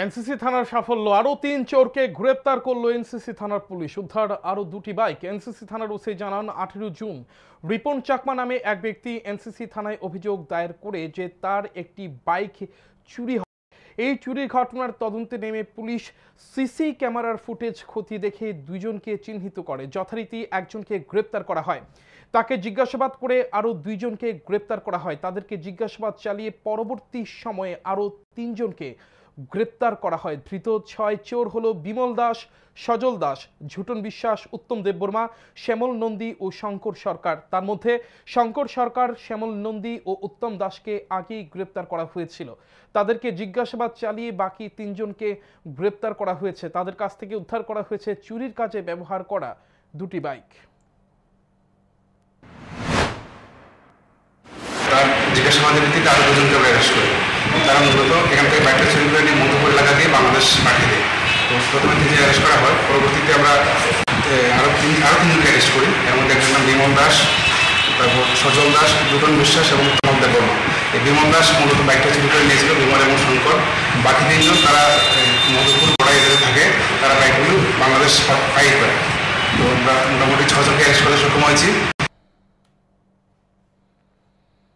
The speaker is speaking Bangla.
এনসিসি থানার সাফল্য, আরো ৩ চোরকে গ্রেপ্তার করলো এনসিসি থানার পুলিশ। উদ্ধার আরো ২টি বাইক। এনসিসি থানার ওসি জানান, ১৮ জুন রিপন চাকমা নামে এক ব্যক্তি এনসিসি থানায় অভিযোগ দায়ের করে যে তার একটি বাইক চুরি হয়। এই চুরির ঘটনার তদন্তে নেমে পুলিশ সিসি ক্যামেরার ফুটেজ খতিয়ে দেখে দুইজনকে চিহ্নিত করে। যথারীতি একজনকে গ্রেপ্তার করা হয়। তাকে জিজ্ঞাসাবাদ করে আরো ২ জনকে গ্রেপ্তার করা হয়। তাদেরকে জিজ্ঞাসাবাদ চালিয়ে পরবর্তী সময়ে আরো ৩ জনকে গ্রেপ্তার করা হয়। ধৃত ৬ চোর হলো বিমল দাস, সজল দাস, ঝুটন বিশ্বাস, উত্তম দেববর্মা, শ্যামল নন্দী ও শঙ্কর সরকার। তার মধ্যে শঙ্কর সরকার, শ্যামল নন্দী ও উত্তম দাসকে আগেই গ্রেপ্তার করা হয়েছিল। তাদেরকে জিজ্ঞাসাবাদ চালিয়ে বাকি ৩ জনকে গ্রেপ্তার করা হয়েছে। তাদের কাছ থেকে উদ্ধার করা হয়েছে চুরির কাজে ব্যবহার করা ২টি বাইক। জিজ্ঞাসাবাদের ভিত্তিতে আরো ২ জনকে অ্যারেস্ট করি। তারা মূলত এখান থেকে বাইকটা চুরি করে নিয়ে মধুপুর এলাকা দিয়ে বাংলাদেশ পাঠিয়ে দেয়। তো প্রথমে ৩ জন অ্যারেস্ট করা হয়। পরবর্তীতে আমরা আরো ৩ জনকে অ্যারেস্ট করি। এর মধ্যে একজন নাম বিমল দাস, তারপর সজল দাস, ঝুটন বিশ্বাস এবং উত্তম দেববর্মা। এই বিমল দাস মূলত বাইকটা চুরি করে নিয়েছিল, বিমল এবং শঙ্কর। বাকি ৩ জন তারা মধুপুর বড়াই এলাকায় থাকে, তারা বাইকগুলো বাংলাদেশ পাঠিয়ে করে। তো আমরা মোটামুটি ৬ জনকে অ্যারেস্ট করে সক্ষম হয়েছি।